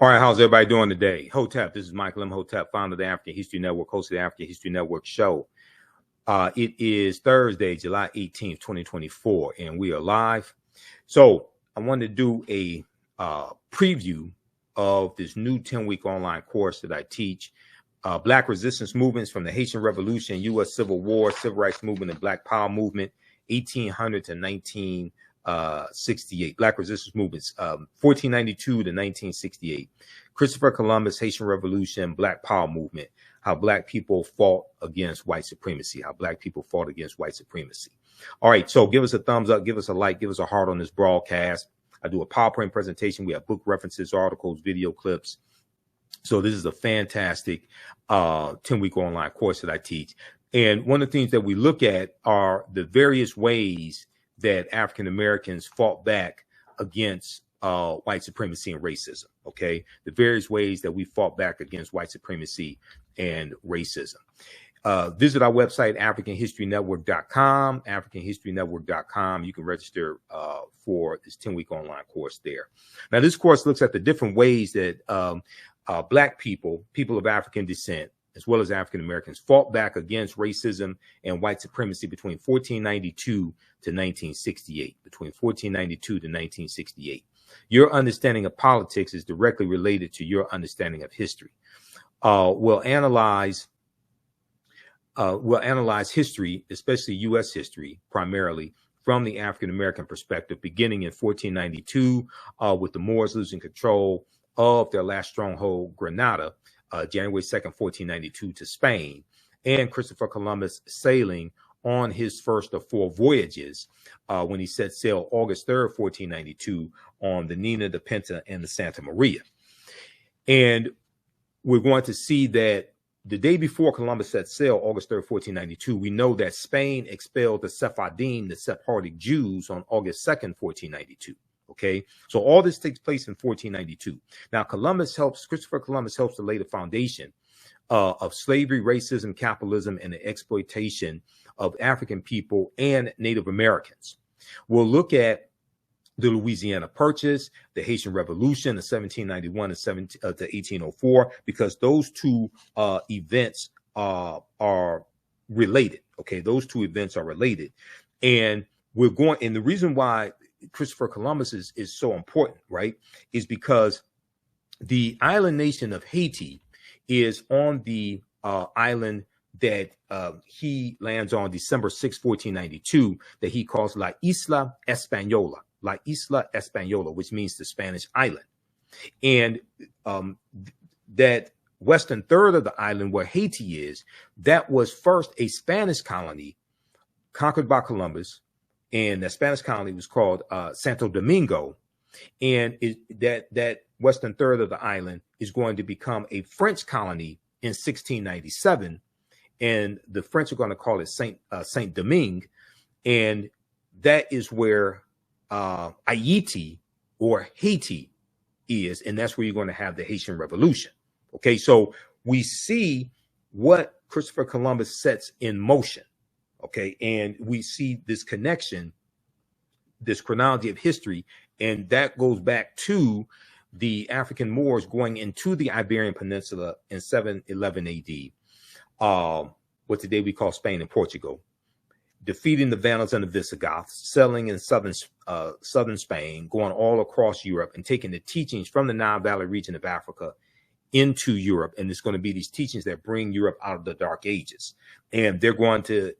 All right, how's everybody doing today? Hotep, this is Michael Imhotep, founder of the African History Network, host of the African History Network show. It is Thursday, July 18th, 2024, and we are live. So I wanted to do a preview of this new 10-week online course that I teach, Black Resistance Movements from the Haitian Revolution, U.S. Civil War, Civil Rights Movement, and Black Power Movement, 1800 to 1968. Black Resistance Movements, 1492 to 1968. Christopher Columbus, Haitian Revolution, Black Power Movement, how Black people fought against white supremacy, how Black people fought against white supremacy. All right, so give us a thumbs up, give us a like, give us a heart on this broadcast. I do a PowerPoint presentation. We have book references, articles, video clips. So this is a fantastic 10-week online course that I teach. And one of the things that we look at are the various ways that African Americans fought back against white supremacy and racism. Okay, the various ways that we fought back against white supremacy and racism. Visit our website, AfricanHistoryNetwork.com, AfricanHistoryNetwork.com. You can register for this 10-week online course there. Now, this course looks at the different ways that Black people, people of African descent, as well as African Americans, fought back against racism and white supremacy between 1492 to 1968. Between 1492 to 1968. Your understanding of politics is directly related to your understanding of history. We'll analyze history, especially U.S. history, primarily from the African American perspective, beginning in 1492 with the Moors losing control of their last stronghold, Granada, January 2nd, 1492, to Spain, and Christopher Columbus sailing on his first of 4 voyages when he set sail August 3rd, 1492, on the Nina, the Pinta, and the Santa Maria. And we're going to see that the day before Columbus set sail, August 3rd, 1492, we know that Spain expelled the Sephardim, the Sephardic Jews, on August 2nd, 1492. Okay, so all this takes place in 1492. Now, Christopher Columbus helps to lay the foundation of slavery, racism, capitalism, and the exploitation of African people and Native Americans. We'll look at the Louisiana Purchase, the Haitian Revolution, the 1791 to 1804, because those two events are related. Okay, those two events are related, and the reason why Christopher Columbus is so important, right, is because the island nation of Haiti is on the island that he lands on December 6, 1492, that he calls La Isla Española, which means the Spanish island. And that western third of the island where Haiti is, that was first a Spanish colony conquered by Columbus. And the Spanish colony was called Santo Domingo. And that western third of the island is going to become a French colony in 1697. And the French are going to call it Saint Domingue. And that is where Haiti or Haiti is. And that's where you're going to have the Haitian Revolution. Okay, so we see what Christopher Columbus sets in motion. Okay, and we see this connection, this chronology of history, and that goes back to the African Moors going into the Iberian Peninsula in 711 AD, what today we call Spain and Portugal, defeating the Vandals and the Visigoths, settling in southern Spain, going all across Europe, and taking the teachings from the Nile Valley region of Africa into Europe. And it's going to be these teachings that bring Europe out of the Dark Ages. And they're going to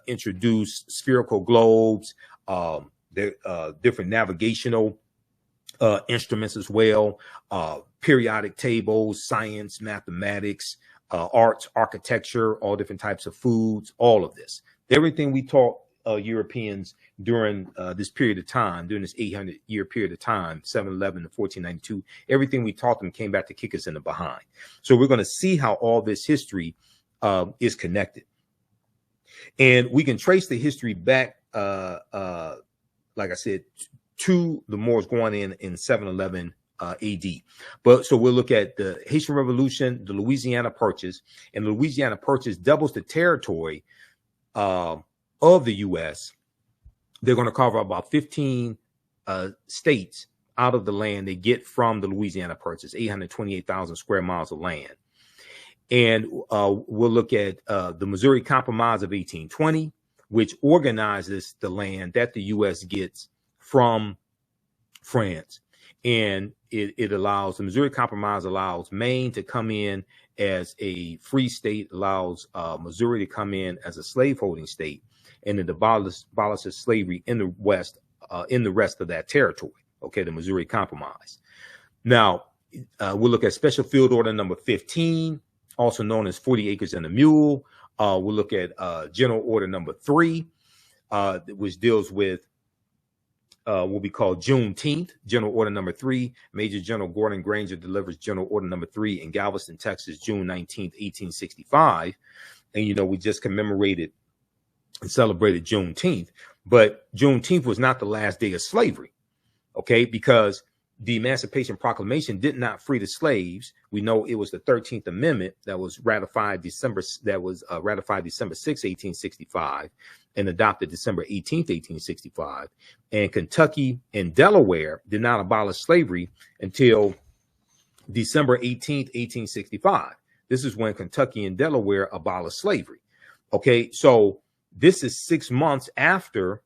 introduce spherical globes, different navigational instruments as well, periodic tables, science, mathematics, arts, architecture, all different types of foods, all of this. Everything we taught Europeans during this period of time, during this 800-year period of time, 711 to 1492, everything we taught them came back to kick us in the behind. So we're going to see how all this history is connected. And we can trace the history back, like I said, to the Moors going in 711 AD. But so we'll look at the Haitian Revolution, the Louisiana Purchase, and the Louisiana Purchase doubles the territory of the U.S. They're going to cover about 15 states out of the land they get from the Louisiana Purchase, 828,000 square miles of land. And we'll look at the Missouri Compromise of 1820, which organizes the land that the U.S. gets from France. And it allows, the Missouri Compromise allows Maine to come in as a free state, allows Missouri to come in as a slaveholding state, and it abolishes slavery in the West, in the rest of that territory. Okay, the Missouri Compromise. Now, we'll look at Special Field Order number 15, also known as 40 Acres and a Mule. We'll look at General Order number 3, which deals with what we call Juneteenth. General Order number 3, Major General Gordon Granger delivers General Order number 3 in Galveston, Texas, June 19th, 1865. And, you know, we just commemorated and celebrated Juneteenth. But Juneteenth was not the last day of slavery, okay, because the Emancipation Proclamation did not free the slaves. We know it was the 13th Amendment that was ratified December 6, 1865, and adopted December 18th, 1865. And Kentucky and Delaware did not abolish slavery until December 18th, 1865. This is when Kentucky and Delaware abolished slavery. Okay, so this is 6 months after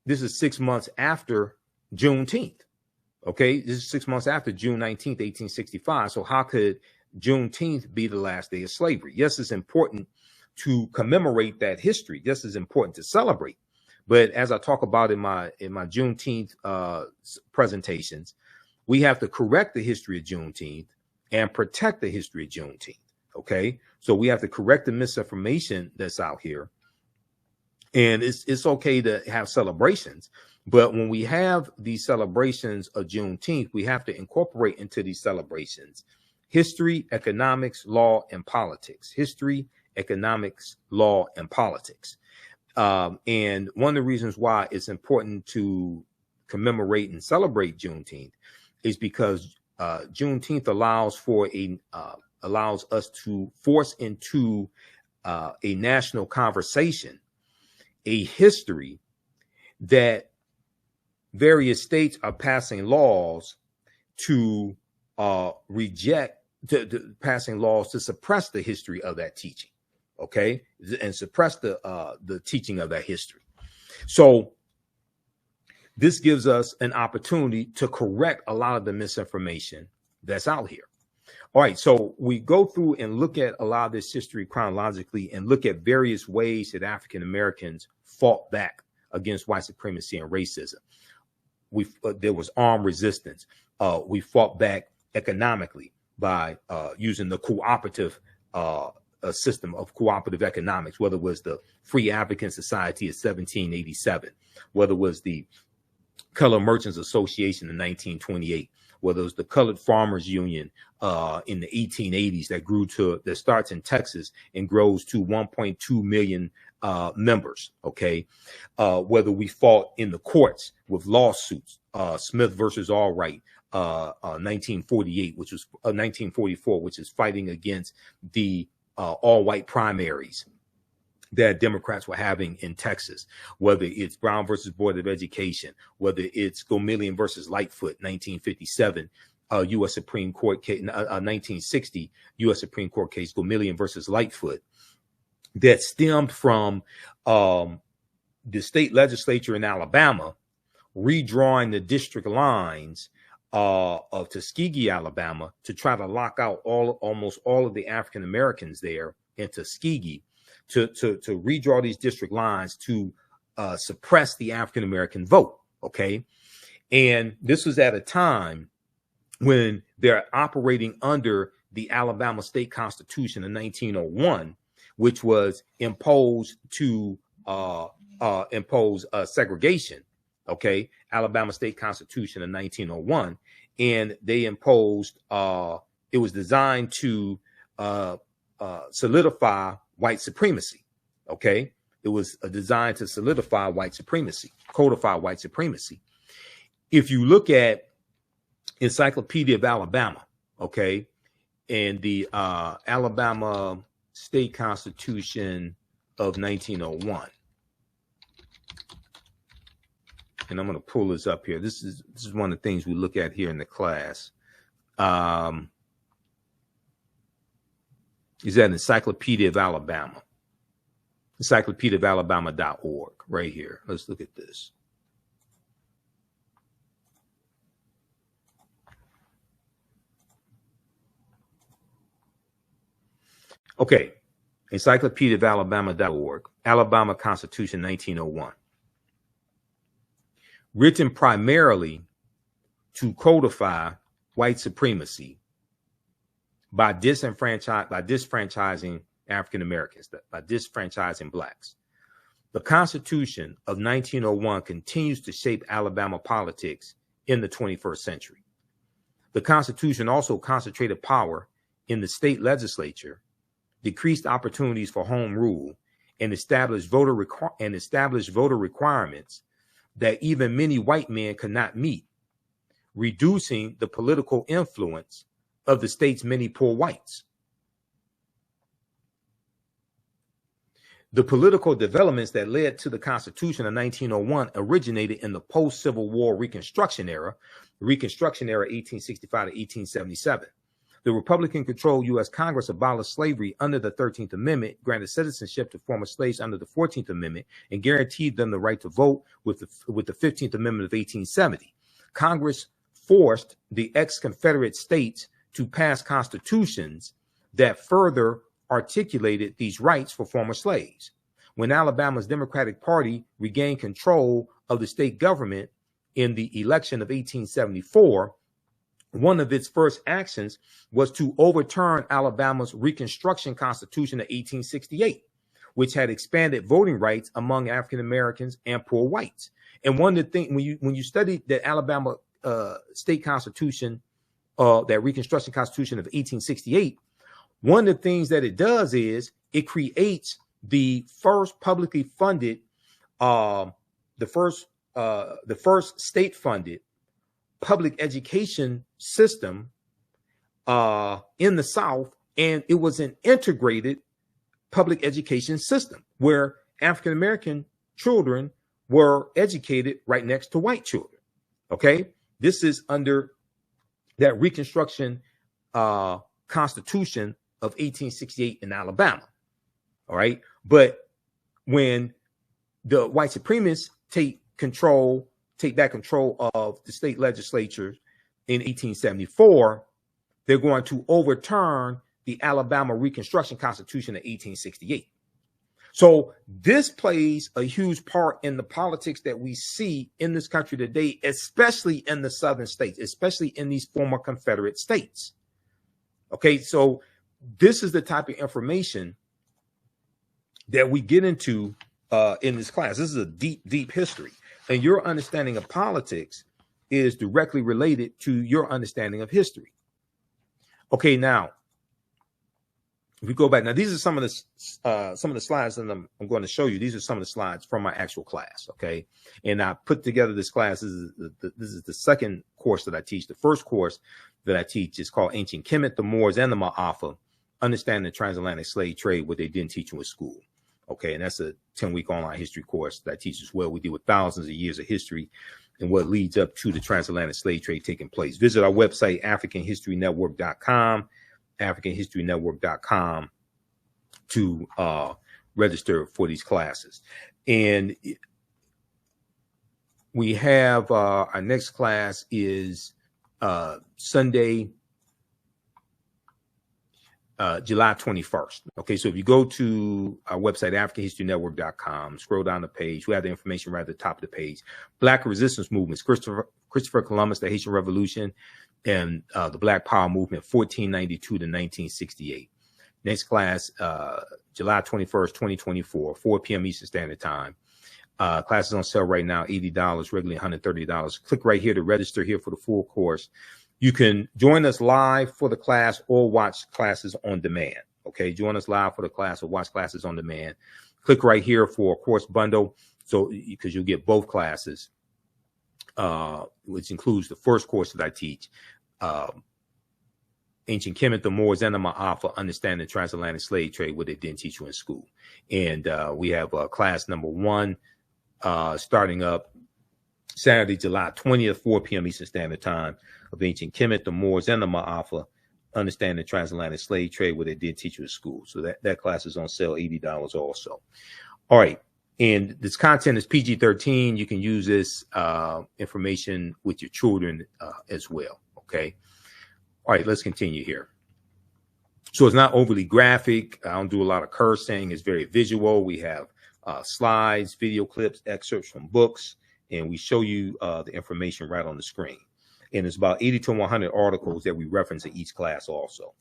this is 6 months after Juneteenth. Okay, this is 6 months after June 19th, 1865. So how could Juneteenth be the last day of slavery? Yes, it's important to commemorate that history. Yes, it's important to celebrate. But as I talk about in my Juneteenth presentations, we have to correct the history of Juneteenth and protect the history of Juneteenth. Okay, so we have to correct the misinformation that's out here. And it's okay to have celebrations, but when we have these celebrations of Juneteenth, we have to incorporate into these celebrations history, economics, law, and politics. History, economics, law, and politics. And one of the reasons why it's important to commemorate and celebrate Juneteenth is because Juneteenth allows us to force into a national conversation a history that various states are passing laws to passing laws to suppress the history of that teaching, okay, and suppress the teaching of that history. So this gives us an opportunity to correct a lot of the misinformation that's out here. All right, so we go through and look at a lot of this history chronologically and look at various ways that African Americans fought back against white supremacy and racism. There was armed resistance. We fought back economically by using the cooperative system of cooperative economics, whether it was the Free African Society of 1787, whether it was the Colored Merchants Association in 1928, whether it was the Colored Farmers Union in the 1880s that starts in Texas and grows to 1.2 million members. Okay, whether we fought in the courts with lawsuits, Smith versus Allwright, 1948, which was 1944, which is fighting against the all-white primaries that Democrats were having in Texas, whether it's Brown versus Board of Education, whether it's Gomillion versus Lightfoot, 1957, U.S. Supreme Court case, 1960 U.S. Supreme Court case, Gomillion versus Lightfoot, that stemmed from the state legislature in Alabama redrawing the district lines of Tuskegee, Alabama, to try to lock out almost all of the African Americans there in Tuskegee, to redraw these district lines to suppress the African American vote. Okay, and this was at a time when they're operating under the Alabama State Constitution in 1901, which was imposed to impose segregation. Okay, Alabama State Constitution in 1901, and they imposed. It was designed to solidify white supremacy. Okay, it was designed to solidify white supremacy, codify white supremacy. If you look at Encyclopedia of Alabama, okay, and the Alabama State Constitution of 1901. and I'm going to pull this up here. This is one of the things we look at here in the class. Is that Encyclopedia of Alabama? Encyclopediaofalabama.org right here. Let's look at this. Okay, Encyclopediaofalabama.org, Alabama Constitution 1901. Written primarily to codify white supremacy by disfranchising African Americans, by disfranchising blacks. The Constitution of 1901 continues to shape Alabama politics in the 21st century. The Constitution also concentrated power in the state legislature, decreased opportunities for home rule, and established voter requirements that even many white men could not meet, reducing the political influence of the state's many poor whites. The political developments that led to the Constitution of 1901 originated in the post-Civil War Reconstruction era, 1865 to 1877. The Republican-controlled U.S. Congress abolished slavery under the 13th Amendment, granted citizenship to former slaves under the 14th Amendment, and guaranteed them the right to vote with the 15th Amendment of 1870. Congress forced the ex-Confederate states to pass constitutions that further articulated these rights for former slaves. When Alabama's Democratic Party regained control of the state government in the election of 1874, one of its first actions was to overturn Alabama's Reconstruction Constitution of 1868, which had expanded voting rights among African Americans and poor whites. And one of the things, when you study the Alabama state constitution, that Reconstruction Constitution of 1868, one of the things that it does is it creates the first publicly funded, the first state-funded public education system in the South, and it was an integrated public education system where African American children were educated right next to white children. Okay, this is under that Reconstruction Constitution of 1868 in Alabama. All right, but when the white supremacists take back control of the state legislature in 1874, they're going to overturn the Alabama Reconstruction Constitution of 1868. So this plays a huge part in the politics that we see in this country today, especially in the southern states, especially in these former Confederate states. Okay, so this is the type of information that we get into in this class. This is a deep, deep history. And your understanding of politics is directly related to your understanding of history. Okay, now, if we go back, now these are some of the slides that I'm going to show you. These are some of the slides from my actual class, okay? And I put together this class. This is the second course that I teach. The first course that I teach is called Ancient Kemet, the Moors, and the Ma'afa, Understanding the Transatlantic Slave Trade, what they didn't teach you in school. Okay, and that's a 10-week online history course that I teach as well. We deal with thousands of years of history and what leads up to the transatlantic slave trade taking place. Visit our website, AfricanHistoryNetwork.com, AfricanHistoryNetwork.com to register for these classes. And we have our next class is Sunday, July 21st. Okay, so if you go to our website, AfricanHistoryNetwork.com, scroll down the page, we have the information right at the top of the page. Black resistance movements, Christopher Columbus, the Haitian Revolution, and the Black Power Movement, 1492 to 1968. Next class, July 21st, 2024, 4 p.m. Eastern Standard Time. Classes on sale right now, $80, regularly $130. Click right here to register here for the full course. You can join us live for the class or watch classes on demand. Okay, join us live for the class or watch classes on demand. Click right here for a course bundle, so because you'll get both classes, which includes the first course that I teach, Ancient Kemet, the Moors, and the Ma'afa, Understanding the Transatlantic Slave Trade, what they didn't teach you in school. And we have class number 1 starting up Saturday, July 20th, 4 p.m. Eastern Standard Time, of Ancient Kemet, the Moors, and the Ma'afa, Understanding the Transatlantic Slave Trade, where they did teach you at school. So that class is on sale, $80 also. All right. And this content is PG-13. You can use this information with your children as well. Okay. All right, let's continue here. So it's not overly graphic. I don't do a lot of cursing. It's very visual. We have slides, video clips, excerpts from books, and we show you the information right on the screen. And it's about 80 to 100 articles that we reference in each class also.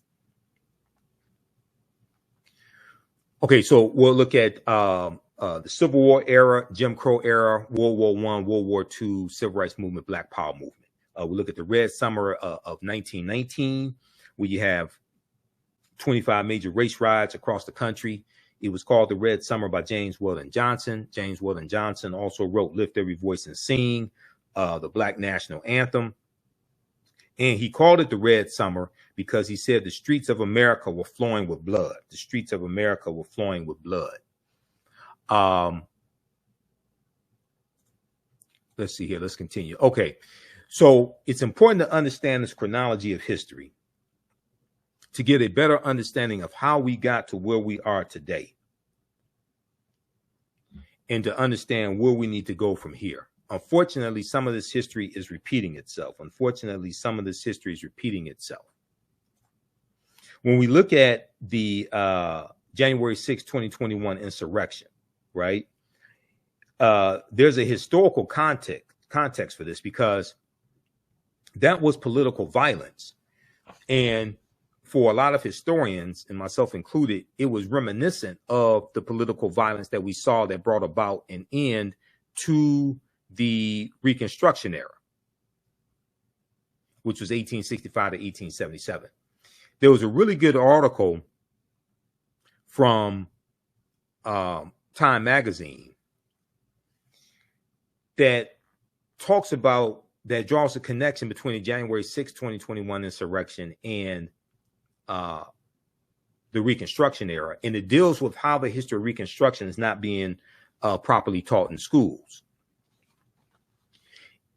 Okay, so we'll look at the Civil War era, Jim Crow era, World War I, World War II, Civil Rights Movement, Black Power Movement. We look at the Red Summer of 1919, where you have 25 major race riots across the country. It was called the Red Summer by James Weldon Johnson. James Weldon Johnson also wrote Lift Every Voice and Sing, the Black National Anthem. And he called it the Red Summer because he said the streets of America were flowing with blood. The streets of America were flowing with blood. Let's see here. Let's continue. Okay. So it's important to understand this chronology of history to get a better understanding of how we got to where we are today and to understand where we need to go from here. Unfortunately, some of this history is repeating itself. When we look at the January 6, 2021 insurrection, right? There's a historical context for this because that was political violence. And for a lot of historians, and myself included, it was reminiscent of the political violence that we saw that brought about an end to the Reconstruction era, which was 1865 to 1877. There was a really good article from Time magazine that talks about, that draws a connection between the January 6, 2021 insurrection and the Reconstruction era. And it deals with how the history of Reconstruction is not being properly taught in schools.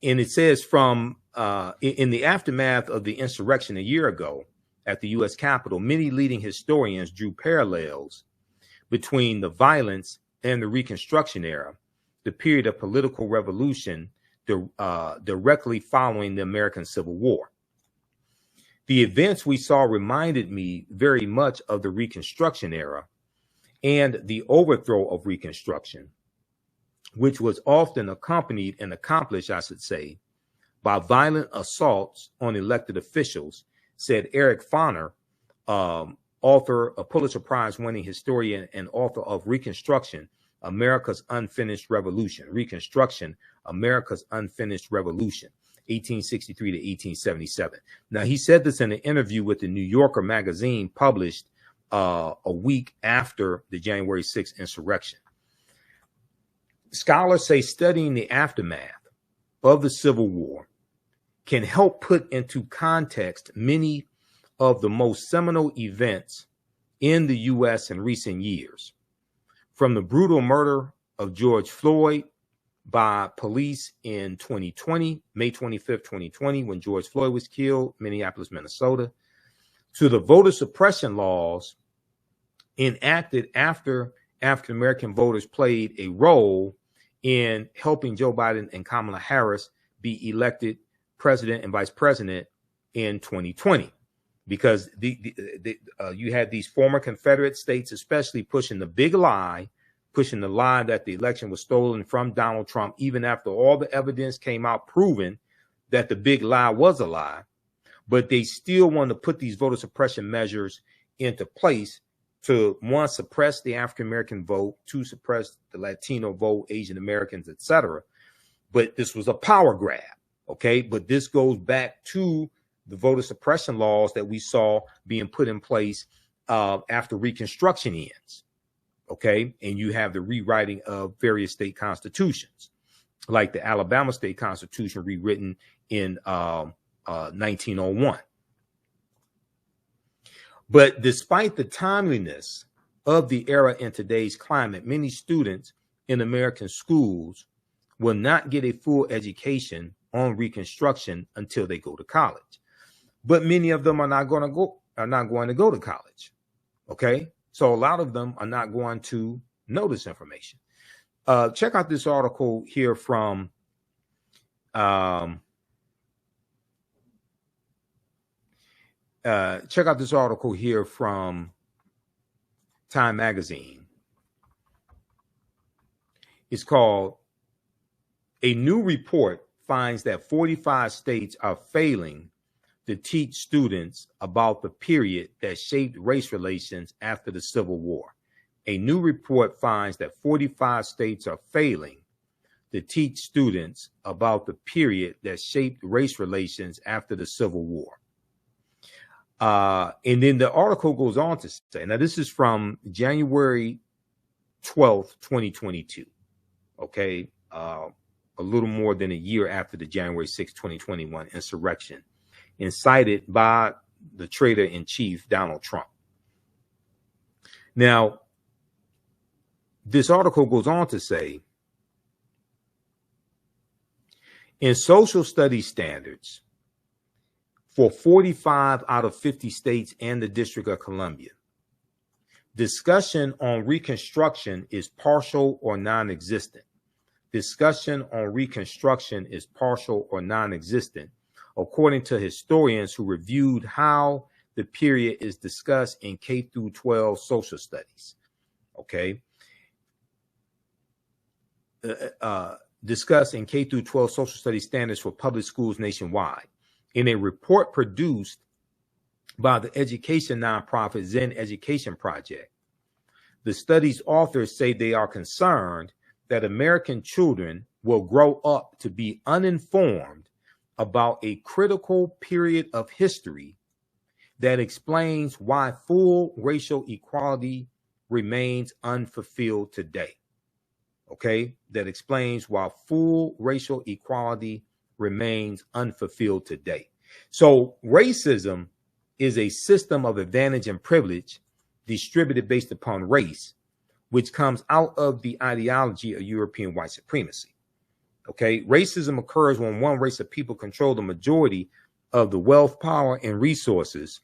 And it says from in the aftermath of the insurrection a year ago at the U.S. Capitol, many leading historians drew parallels between the violence and the Reconstruction era, the period of political revolution directly following the American Civil War. The events we saw reminded me very much of the Reconstruction era and the overthrow of Reconstruction, which was often accompanied and accomplished, I should say, by violent assaults on elected officials, said Eric Foner, author, a Pulitzer Prize winning historian and author of Reconstruction, America's Unfinished Revolution. Reconstruction, America's Unfinished Revolution, 1863 to 1877. Now, he said this in an interview with the New Yorker magazine published a week after the January 6th insurrection. Scholars say studying the aftermath of the Civil War can help put into context many of the most seminal events in the U.S. in recent years, from the brutal murder of George Floyd by police in 2020, May 25th, 2020, when George Floyd was killed, Minneapolis, Minnesota, to the voter suppression laws enacted after African-American voters played a role in helping Joe Biden and Kamala Harris be elected president and vice president in 2020. Because you had these former Confederate states, especially pushing the big lie, pushing the lie that the election was stolen from Donald Trump, even after all the evidence came out proving that the big lie was a lie. But they still want to put these voter suppression measures into place to, one, suppress the African-American vote, two, suppress the Latino vote, Asian Americans, etc. But this was a power grab, okay? But this goes back to the voter suppression laws that we saw being put in place after Reconstruction ends, okay? And you have the rewriting of various state constitutions, like the Alabama state constitution rewritten in 1901. But despite the timeliness of the era in today's climate, many students in American schools will not get a full education on Reconstruction until they go to college. But many of them are not going to go to college. Okay, so a lot of them are not going to know this information. Check out this article here from Time Magazine. It's called "A New Report Finds That 45 States Are Failing to Teach Students About the Period That Shaped Race Relations After the Civil War." A new report finds that 45 states are failing to teach students about the period that shaped race relations after the Civil War. And then the article goes on to say, now this is from January 12th, 2022. Okay. A little more than a year after the January 6th, 2021 insurrection incited by the traitor-in-chief, Donald Trump. Now, this article goes on to say, in social studies standards for 45 out of 50 states and the District of Columbia, discussion on Reconstruction is partial or non-existent. Discussion on Reconstruction is partial or non-existent, according to historians who reviewed how the period is discussed in K through 12 social studies. Okay. Discussed in K through 12 social studies standards for public schools nationwide. In a report produced by the education nonprofit Zen Education Project, the study's authors say they are concerned that American children will grow up to be uninformed about a critical period of history that explains why full racial equality remains unfulfilled today. Okay, that explains why full racial equality remains unfulfilled today. So racism is a system of advantage and privilege distributed based upon race, which comes out of the ideology of European white supremacy. Okay, racism occurs when one race of people control the majority of the wealth, power, and resources,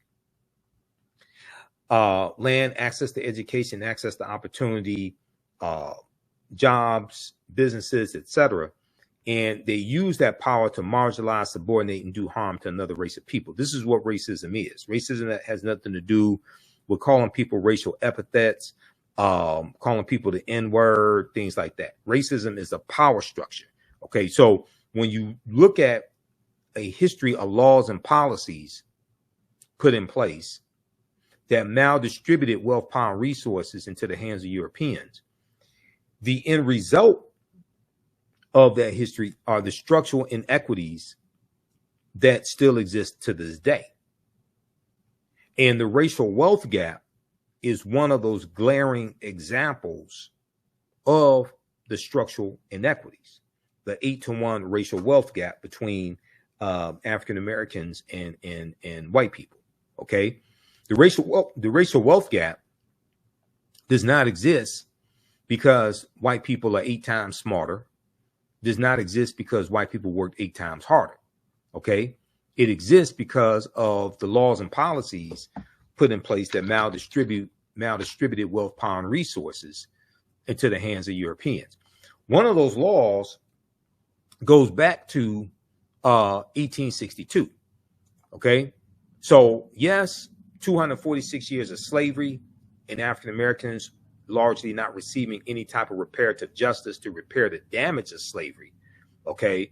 land, access to education, access to opportunity, jobs, businesses, etc. And they use that power to marginalize, subordinate, and do harm to another race of people. This is what racism is. Racism has nothing to do with calling people racial epithets, calling people the N-word, things like that. Racism is a power structure. Okay, so when you look at a history of laws and policies put in place that maldistributed wealth, power, and resources into the hands of Europeans, the end result of that history are the structural inequities that still exist to this day. And the racial wealth gap is one of those glaring examples of the structural inequities, the 8-to-1 racial wealth gap between African Americans and white people. Okay, the racial wealth gap does not exist because white people are 8 times smarter. Does not exist because white people worked 8 times harder. Okay, it exists because of the laws and policies put in place that maldistributed wealth, power, and resources into the hands of Europeans. One of those laws goes back to 1862. Okay, so yes, 246 years of slavery and African Americans largely not receiving any type of reparative justice to repair the damage of slavery. Okay,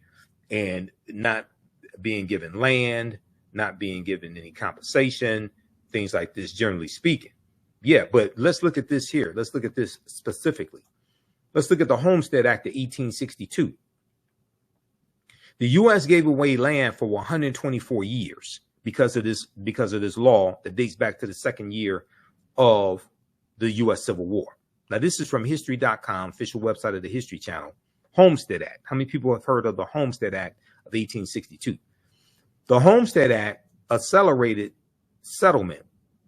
and not being given land, not being given any compensation, things like this, generally speaking. Yeah, but let's look at this here. Let's look at this specifically. Let's look at the Homestead Act of 1862. The U.S. gave away land for 124 years because of this law that dates back to the second year of the U.S. Civil War. Now, this is from history.com, official website of the History Channel. Homestead Act. How many people have heard of the Homestead Act of 1862? The Homestead Act accelerated settlement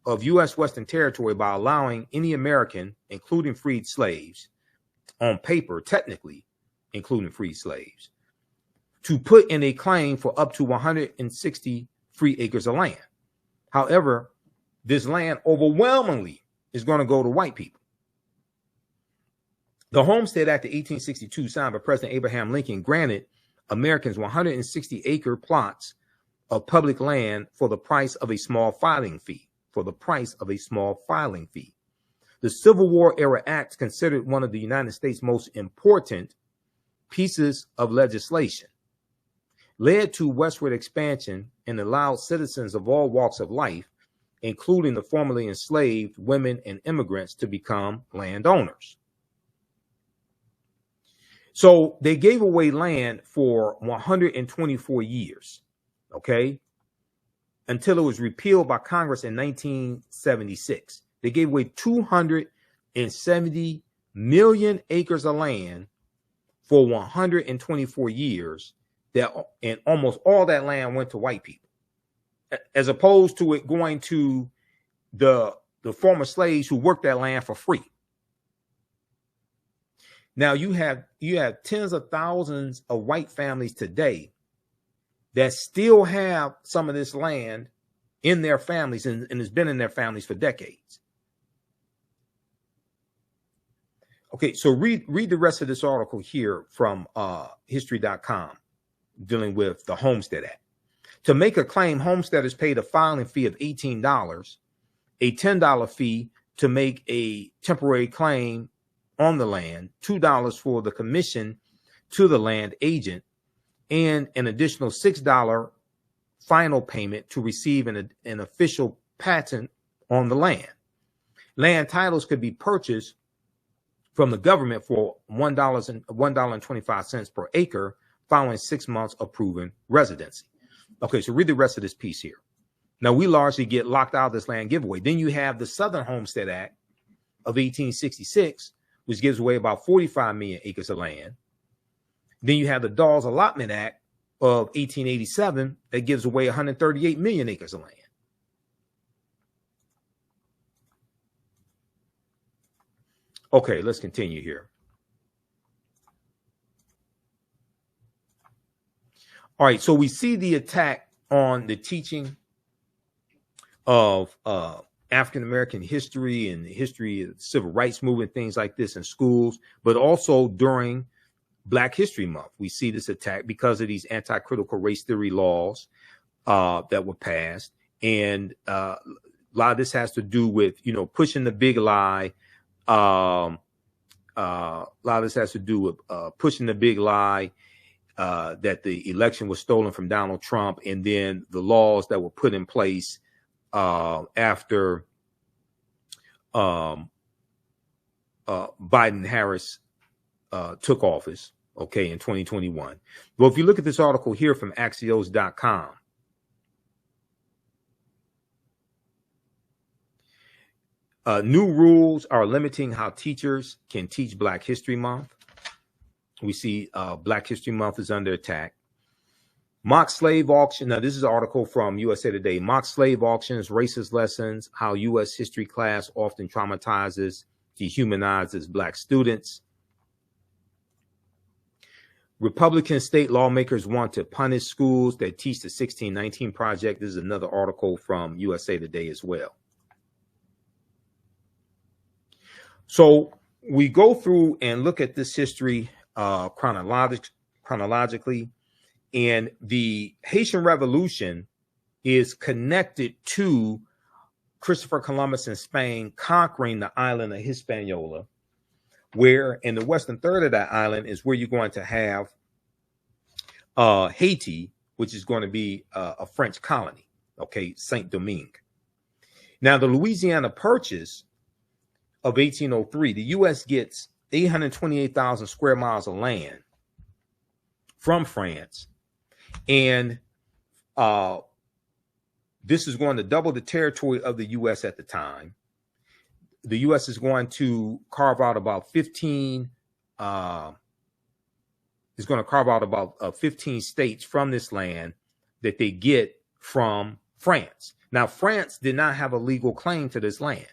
of U.S. Western Territory by allowing any American, including freed slaves, on paper, technically, including free slaves, to put in a claim for up to 160 free acres of land. However, this land overwhelmingly is going to go to white people. The Homestead Act of 1862, signed by President Abraham Lincoln, granted Americans 160-acre plots of public land for the price of a small filing fee. The Civil War era act, considered one of the United States' most important pieces of legislation, led to westward expansion and allowed citizens of all walks of life, including the formerly enslaved, women, and immigrants, to become landowners. So they gave away land for 124 years, okay, until it was repealed by Congress in 1976. They gave away 270 million acres of land for 124 years, and almost all that land went to white people, as opposed to it going to the former slaves who worked that land for free. Now you have tens of thousands of white families today that still have some of this land in their families, and it's been in their families for decades. Okay, so read the rest of this article here from history.com dealing with the Homestead Act. To make a claim, homesteaders paid a filing fee of $18, a $10 fee to make a temporary claim on the land, $2 for the commission to the land agent, and an additional $6 final payment to receive an official patent on the land. Land titles could be purchased from the government for $1.25 per acre following 6 months of proven residency. Okay, so read the rest of this piece here. Now, we largely get locked out of this land giveaway. Then you have the Southern Homestead Act of 1866, which gives away about 45 million acres of land. Then you have the Dawes Allotment Act of 1887 that gives away 138 million acres of land. Okay, let's continue here. All right, so we see the attack on the teaching of African-American history and the history of the civil rights movement, things like this in schools, but also during Black History Month. We see this attack because of these anti-critical race theory laws that were passed. And a lot of this has to do with, pushing the big lie. A lot of this has to do with pushing the big lie that the election was stolen from Donald Trump, and then the laws that were put in place after Biden-Harris took office, okay, in 2021. Well, if you look at this article here from Axios.com, new rules are limiting how teachers can teach Black History Month. We see Black History Month is under attack. Mock slave auction. Now, this is an article from USA Today. Mock slave auctions, racist lessons, how U.S. history class often traumatizes, dehumanizes Black students. Republican state lawmakers want to punish schools that teach the 1619 Project. This is another article from USA Today as well. So we go through and look at this history chronologically, and the Haitian Revolution is connected to Christopher Columbus in Spain conquering the island of Hispaniola, where in the western third of that island is where you're going to have Haiti, which is going to be a French colony, okay, Saint-Domingue. Now, the Louisiana Purchase of 1803, the U.S. gets 828,000 square miles of land from France, and this is going to double the territory of the U.S. at the time. The U.S. is going to carve out about 15 states from this land that they get from France. Now, France did not have a legal claim to this land.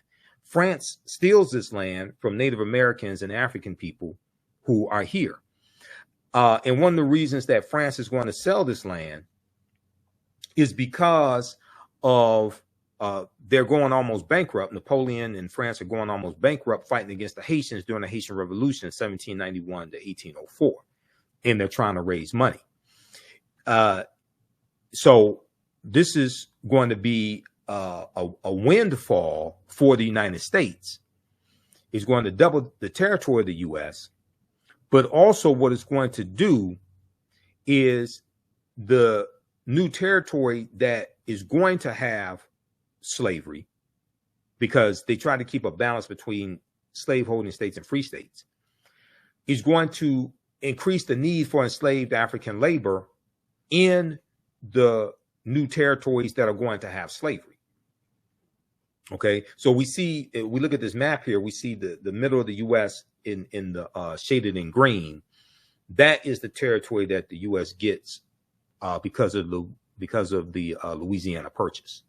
France steals this land from Native Americans and African people who are here. And one of the reasons that France is going to sell this land is because of they're going almost bankrupt. Napoleon and France are going almost bankrupt fighting against the Haitians during the Haitian Revolution in 1791 to 1804. And they're trying to raise money. So this is going to be a windfall for the United States. It's going to double the territory of the U.S., but also what it's going to do is the new territory that is going to have slavery, because they try to keep a balance between slaveholding states and free states, is going to increase the need for enslaved African labor in the new territories that are going to have slavery. Okay, so we look at this map here, we see the middle of the U.S. in the shaded in green. That is the territory that the U.S. gets because of the Louisiana Purchase.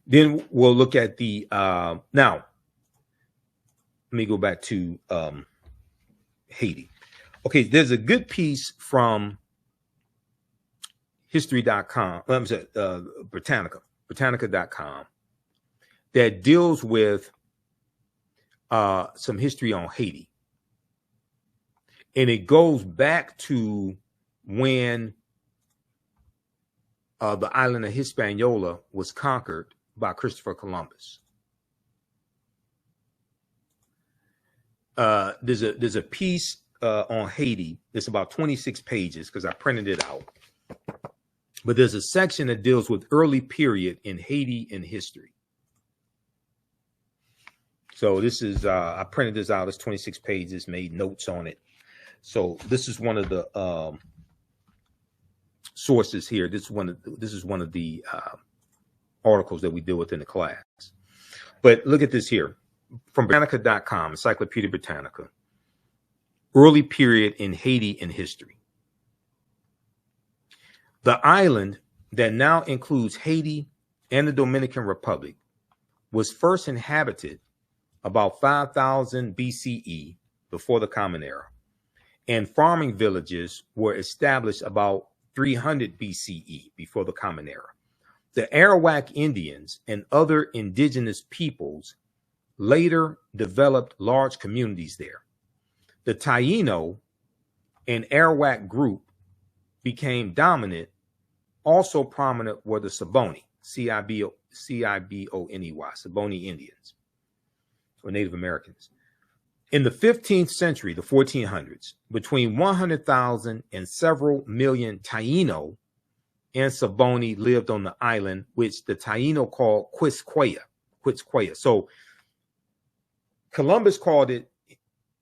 Then we'll look at the now. Let me go back to Haiti. Okay, there's a good piece from history.com. Britannica.com that deals with some history on Haiti. And it goes back to when the island of Hispaniola was conquered by Christopher Columbus. There's a piece on Haiti. It's about 26 pages because I printed it out. But there's a section that deals with early period in Haiti in history. So this is, I printed this out. It's 26 pages, made notes on it. So this is one of the sources here. This is one of the articles that we deal with in the class. But look at this here. From Britannica.com, Encyclopedia Britannica. Early period in Haiti in history. The island that now includes Haiti and the Dominican Republic was first inhabited about 5000 BCE, before the Common Era, and farming villages were established about 300 BCE, before the Common Era. The Arawak Indians and other indigenous peoples later developed large communities there. The Taino and Arawak group became dominant. Also prominent were the Saboni, C-I-B-O-N-E-Y, Saboni Indians, or Native Americans. In the 15th century, the 1400s, between 100,000 and several million Taino and Saboni lived on the island, which the Taino called Quisqueya. So Columbus called it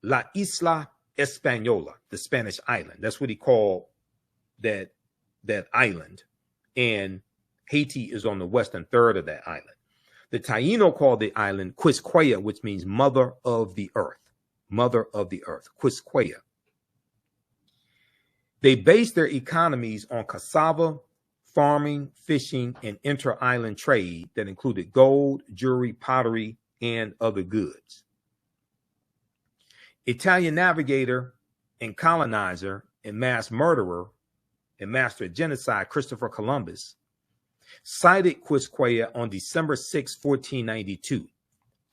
La Isla Española, the Spanish island. That's what he called that island. And Haiti is on the western third of that island. The Taino called the island Quisqueya, which means mother of the earth. Mother of the earth, Quisqueya. They based their economies on cassava, farming, fishing, and inter-island trade that included gold, jewelry, pottery, and other goods. Italian navigator and colonizer and mass murderer and master of genocide Christopher Columbus sighted Quisqueya on December 6, 1492.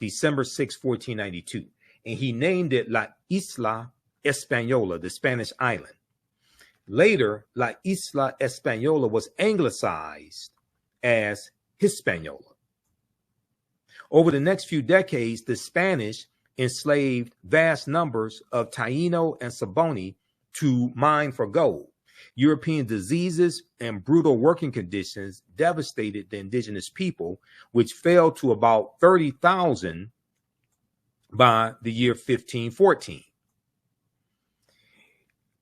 December 6, 1492. And he named it La Isla Española, the Spanish island. Later, La Isla Española was anglicized as Hispaniola. Over the next few decades, the Spanish enslaved vast numbers of Taino and Saboni to mine for gold. European diseases and brutal working conditions devastated the indigenous people, which fell to about 30,000 by the year 1514.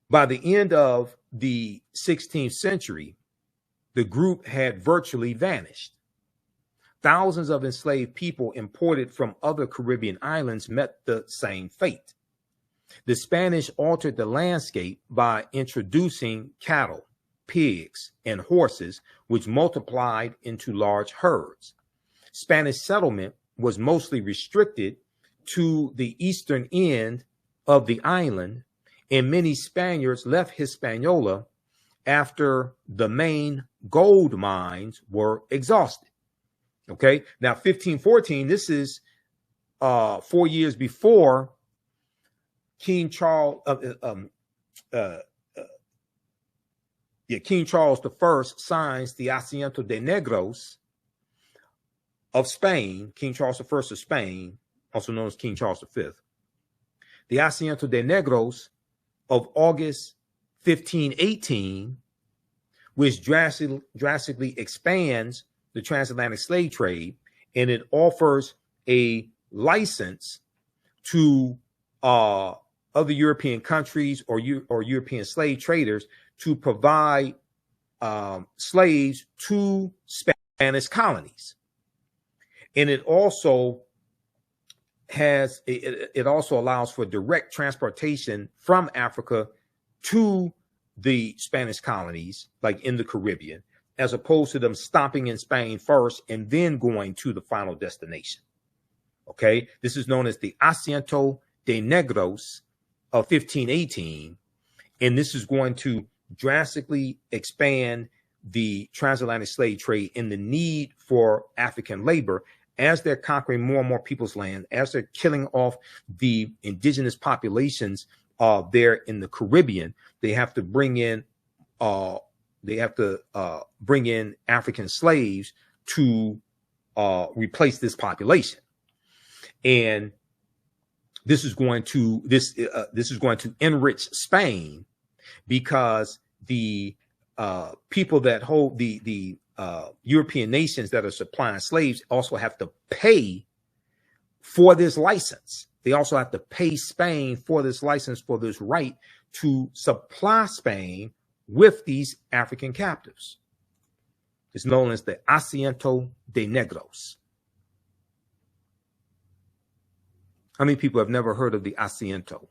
By the end of the 16th century, the group had virtually vanished. Thousands of enslaved people imported from other Caribbean islands met the same fate. The Spanish altered the landscape by introducing cattle, pigs, and horses, which multiplied into large herds. Spanish settlement was mostly restricted to the eastern end of the island and many Spaniards left Hispaniola after the main gold mines were exhausted. Okay, now 1514, this is 4 years before King Charles King Charles I signs the Asiento de Negros of Spain, King Charles I of Spain, also known as King Charles V. The Asiento de Negros of August 1518, which drastically expands the transatlantic slave trade, and it offers a license to other European countries or European slave traders to provide slaves to Spanish colonies. And it also has it also allows for direct transportation from Africa to the Spanish colonies, like in the Caribbean, as opposed to them stopping in Spain first and then going to the final destination. Okay, this is known as the Asiento de Negros of 1518, and this is going to drastically expand the transatlantic slave trade and the need for African labor as they're conquering more and more people's land, as they're killing off the indigenous populations there in the Caribbean. They have to bring in African slaves to replace this population, and this is going to enrich Spain, because the people that hold the European nations that are supplying slaves also have to pay for this license. They also have to pay Spain for this license, for this right to supply Spain with these African captives. It's known as the Asiento de Negros. How many people have never heard of the Asiento?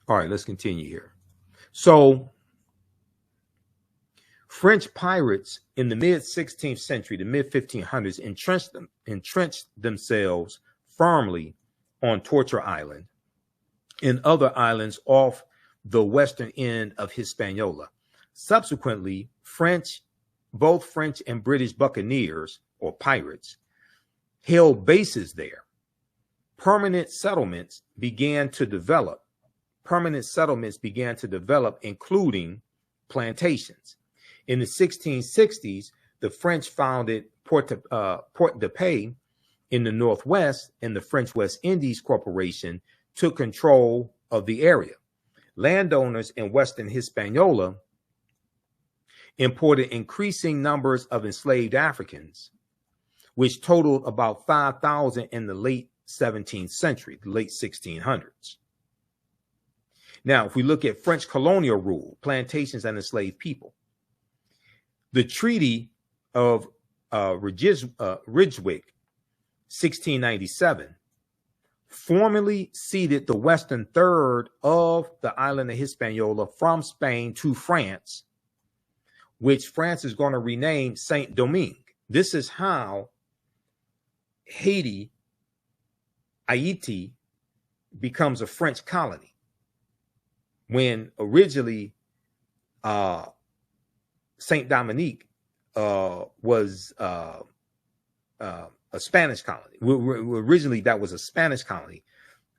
All right, let's continue here. So French pirates in the mid-16th century, the mid-1500s, entrenched themselves firmly on Torture Island and other islands off the western end of Hispaniola. Subsequently, both French and British buccaneers or pirates held bases there. Permanent settlements began to develop, including plantations. In the 1660s, the French founded Port de Paix in the Northwest, and the French West Indies Corporation took control of the area. Landowners in Western Hispaniola imported increasing numbers of enslaved Africans, which totaled about 5,000 in the late 17th century, the late 1600s. Now, if we look at French colonial rule, plantations and enslaved people, the Treaty of Ridgewick, 1697, formally ceded the western third of the island of Hispaniola from Spain to France, which France is going to rename Saint Domingue. This is how Haiti becomes a French colony, when originally Saint Dominique was a Spanish colony. Originally, that was a Spanish colony.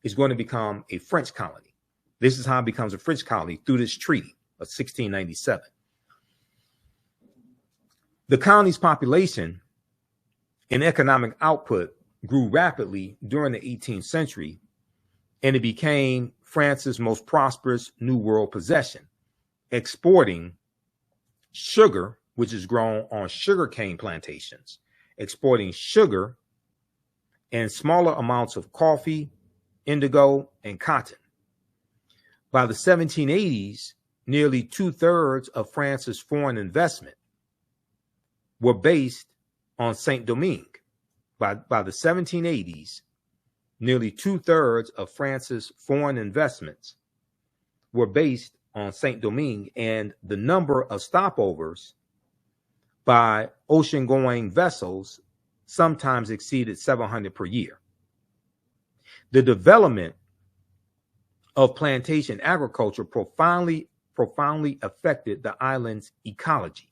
It's going to become a French colony. This is how it becomes a French colony, through this treaty of 1697. The colony's population and economic output grew rapidly during the 18th century, and it became France's most prosperous New World possession, exporting sugar, which is grown on sugarcane plantations, exporting sugar and smaller amounts of coffee, indigo, and cotton. By the 1780s, nearly 2/3 of France's foreign investment were based on Saint Domingue. By the 1780s, nearly 2/3 of France's foreign investments were based on Saint Domingue, and the number of stopovers by ocean-going vessels sometimes exceeded 700 per year. The development of plantation agriculture profoundly affected the island's ecology.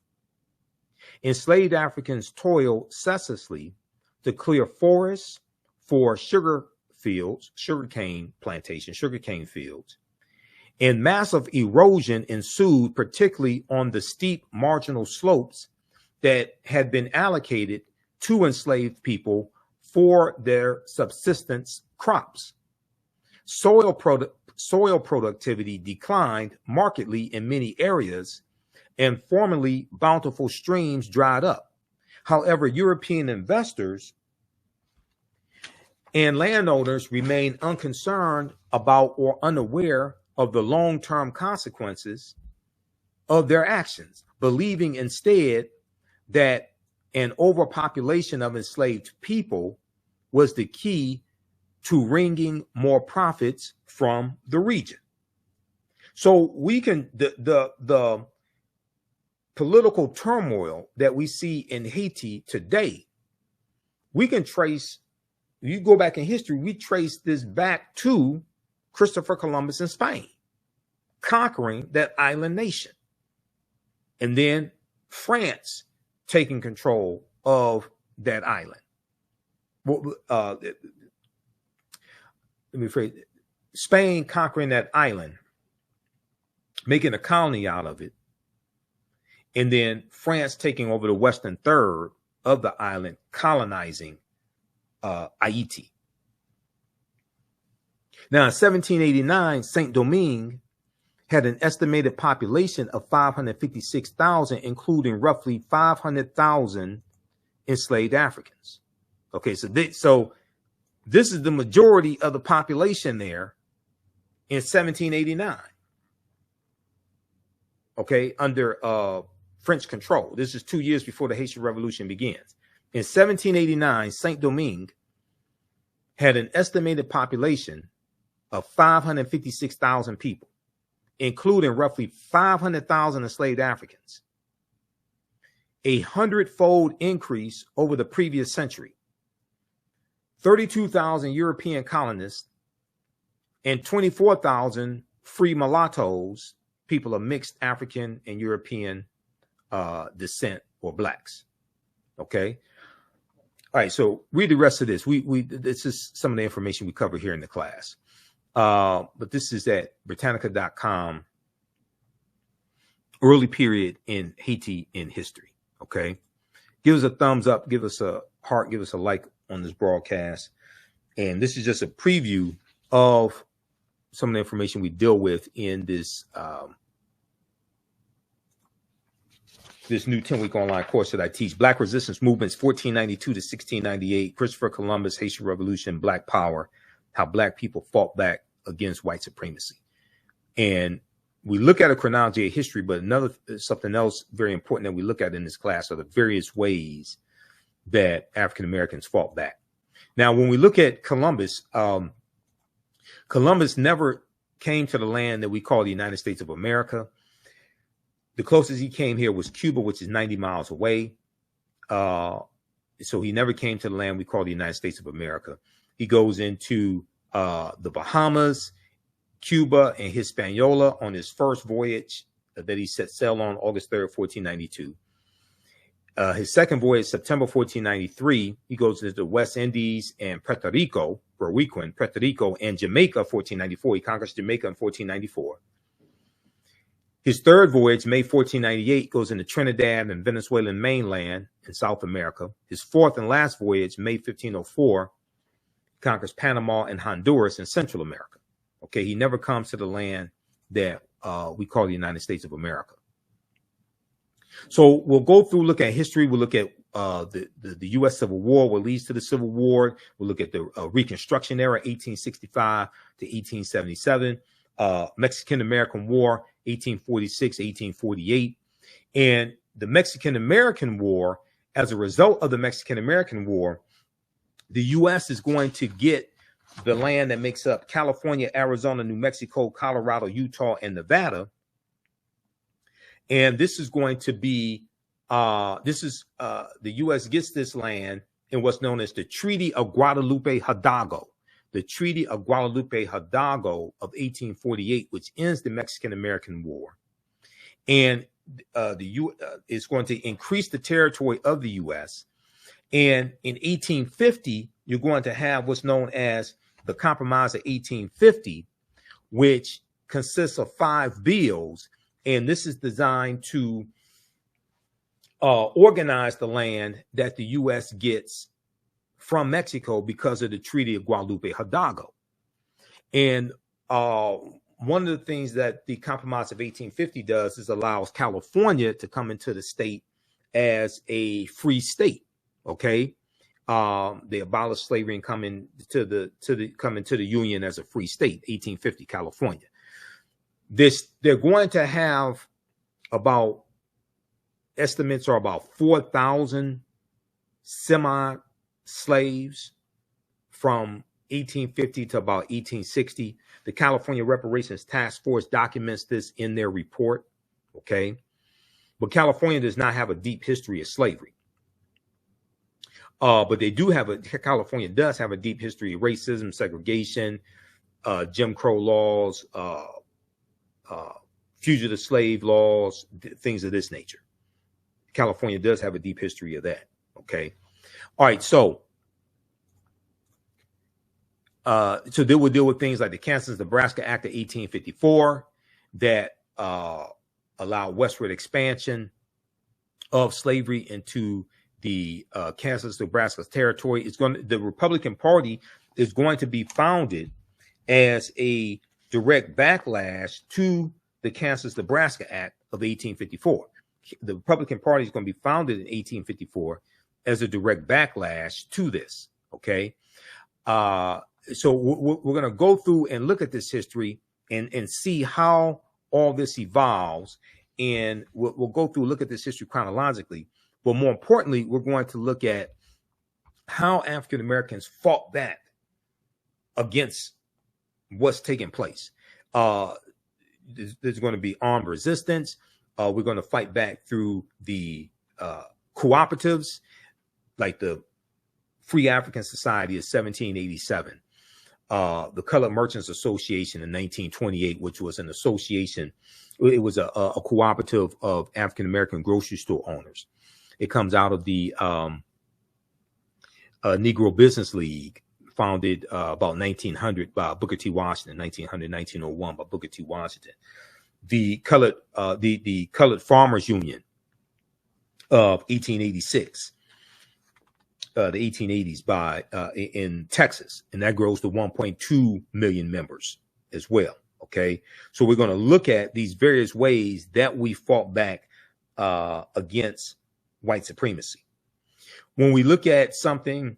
Enslaved Africans toiled ceaselessly to clear forests for sugarcane fields, and massive erosion ensued, particularly on the steep marginal slopes that had been allocated to enslaved people for their subsistence crops. Soil productivity declined markedly in many areas, and formerly bountiful streams dried up. However, European investors and landowners remained unconcerned about or unaware of the long-term consequences of their actions, believing instead that an overpopulation of enslaved people was the key to wringing more profits from the region. So we can the political turmoil that we see in Haiti today, we can trace, you go back in history, we trace this back to Christopher Columbus in Spain, conquering that island nation. And then France taking control of that island. Let me phrase it. Spain conquering that island, making a colony out of it, and then France taking over the western third of the island, colonizing Haiti. Now, in 1789, Saint-Domingue had an estimated population of 556,000, including roughly 500,000 enslaved Africans. Okay, so this is the majority of the population there in 1789. Okay, under French control. This is 2 years before the Haitian Revolution begins. In 1789, Saint-Domingue had an estimated population of 556,000 people, including roughly 500,000 enslaved Africans, a 100-fold increase over the previous century, 32,000 European colonists, and 24,000 free mulattoes, people of mixed African and European descent, or blacks. Okay. All right. So read the rest of this. This is some of the information we cover here in the class. But this is at Britannica.com, early period in Haiti in history. Okay. Give us a thumbs up, give us a heart, give us a like on this broadcast. And this is just a preview of some of the information we deal with in this this new 10-week online course that I teach. Black Resistance Movements, 1492 to 1698, Christopher Columbus, Haitian Revolution, Black Power, how Black people fought back against white supremacy. And we look at a chronology of history, but something else very important that we look at in this class are the various ways that African Americans fought back. Now, when we look at Columbus, Columbus never came to the land that we call the United States of America. The closest he came here was Cuba, which is 90 miles away. So he never came to the land we call the United States of America. He goes into the Bahamas, Cuba, and Hispaniola on his first voyage that he set sail on August 3rd, 1492. His second voyage, September 1493, he goes into the West Indies and Puerto Rico, Puerto Rico, and Jamaica, 1494. He conquers Jamaica in 1494. His third voyage, May 1498, goes into Trinidad and Venezuelan mainland in South America. His fourth and last voyage, May 1504, conquers Panama and Honduras in Central America. Okay, he never comes to the land that we call the United States of America. So we'll go through, look at history. We'll look at the U.S. Civil War, what leads to the Civil War. We'll look at the Reconstruction era, 1865 to 1877, Mexican-American War, 1846, 1848. And the Mexican-American War, as a result of the Mexican-American War, the U.S. is going to get the land that makes up California, Arizona, New Mexico, Colorado, Utah, and Nevada. And this is going to be, the U.S. gets this land in what's known as the Treaty of Guadalupe Hidalgo. The Treaty of Guadalupe Hidalgo of 1848, which ends the Mexican-American War. And is going to increase the territory of the U.S. And in 1850, you're going to have what's known as the Compromise of 1850, which consists of 5 bills. And this is designed to organize the land that the U.S. gets from Mexico because of the Treaty of Guadalupe Hidalgo. And one of the things that the Compromise of 1850 does is allows California to come into the state as a free state. Okay, they abolished slavery and come into the Union as a free state. 1850, California. They're going to have about, estimates are about 4,000 semi-slaves from 1850 to about 1860. The California Reparations Task Force documents this in their report. Okay, but California does not have a deep history of slavery. But they do have California does have a deep history of racism, segregation, Jim Crow laws, fugitive slave laws, things of this nature. California does have a deep history of that. Okay. All right. So they will deal with things like the Kansas-Nebraska Act of 1854 that allowed westward expansion of slavery into the Kansas-Nebraska territory. The Republican Party is going to be founded as a direct backlash to the Kansas-Nebraska Act of 1854. The Republican Party is going to be founded in 1854 as a direct backlash to this. Okay. So we're going to go through and look at this history and see how all this evolves. And we'll go through, look at this history chronologically. But more importantly, we're going to look at how African Americans fought back against what's taking place. There's going to be armed resistance. We're going to fight back through the cooperatives, like the Free African Society of 1787, the Colored Merchants Association in 1928, which was an association. It was a cooperative of African American grocery store owners. It comes out of the Negro Business League, founded about 1900 by Booker T. Washington, 1900, 1901 by Booker T. Washington. The Colored Farmers Union of 1886, the 1880s by in Texas, and that grows to 1.2 million members as well. Okay, so we're going to look at these various ways that we fought back against white supremacy. When we look at something,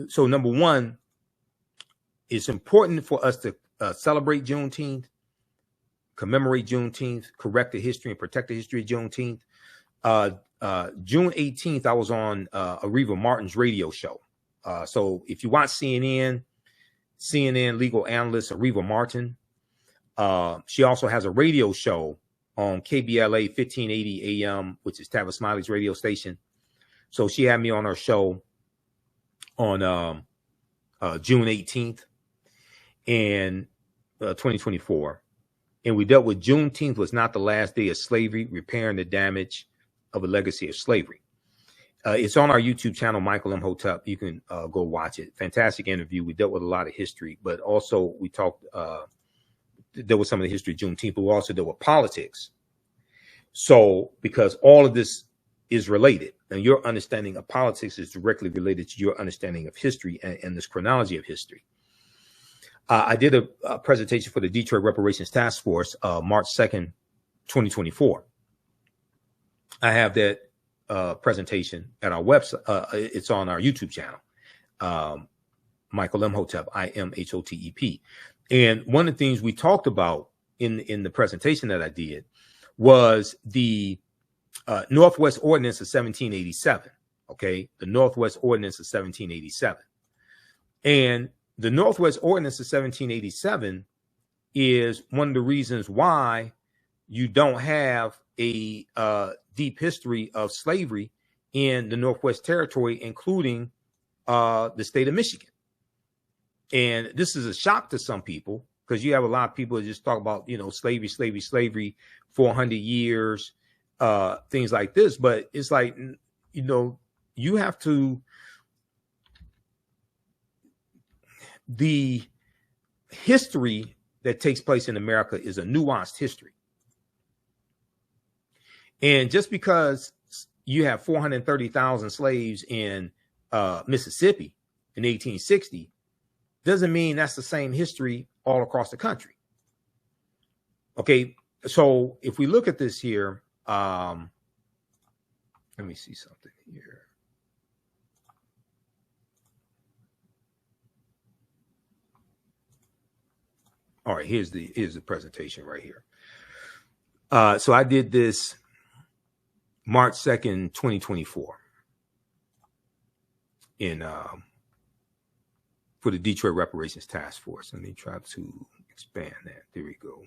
so number one, it's important for us to celebrate Juneteenth, commemorate Juneteenth, correct the history and protect the history of Juneteenth. June 18th, I was on Areva Martin's radio show. So if you watch CNN legal analyst Areva Martin, she also has a radio show on KBLA 1580 AM, which is Tavis Smiley's radio station. So she had me on her show on June 18th in 2024. And we dealt with Juneteenth was not the last day of slavery, repairing the damage of a legacy of slavery. It's on our YouTube channel, Michael Imhotep. You can go watch it. Fantastic interview. We dealt with a lot of history, but also we talked, there was some of the history of Juneteenth, but we also dealt with politics. So, because all of this is related, and your understanding of politics is directly related to your understanding of history and this chronology of history. I did a presentation for the Detroit Reparations Task Force, March 2nd, 2024. I have that presentation at our website. It's on our YouTube channel, Michael Imhotep, IMHOTEP. And one of the things we talked about in the presentation that I did was the Northwest Ordinance of 1787. Okay, the Northwest Ordinance of 1787. And the Northwest Ordinance of 1787 is one of the reasons why you don't have a deep history of slavery in the Northwest Territory, including the state of Michigan. And this is a shock to some people, because you have a lot of people that just talk about, slavery, 400 years, things like this. But it's like, you have to, the history that takes place in America is a nuanced history. And just because you have 430,000 slaves in Mississippi in 1860 doesn't mean that's the same history all across the country. Okay, so if we look at this here, let me see something here. All right, here's the presentation right here. So I did this March 2nd, 2024 in for the Detroit Reparations Task Force. Let me try to expand that. There we go.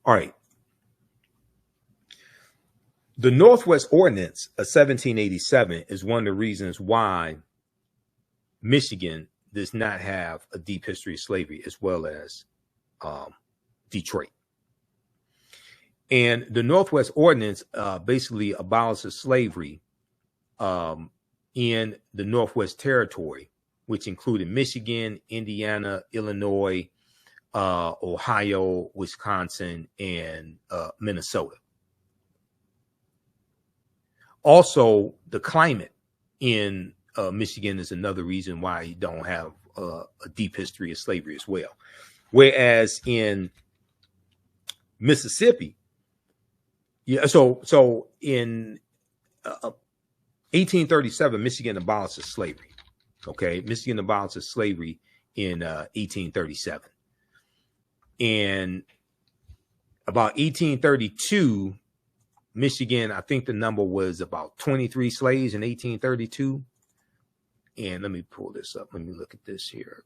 All right. The Northwest Ordinance of 1787 is one of the reasons why Michigan does not have a deep history of slavery, as well as Detroit. And the Northwest Ordinance basically abolishes slavery in the Northwest Territory, which included Michigan, Indiana, Illinois, Ohio, Wisconsin, and Minnesota. Also, the climate in Michigan is another reason why you don't have a deep history of slavery as well. Whereas in Mississippi, so in 1837, Michigan abolishes slavery. Okay, Michigan abolishes slavery in 1837. And about 1832, Michigan, I think the number was about 23 slaves in 1832. And let me pull this up. Let me look at this here.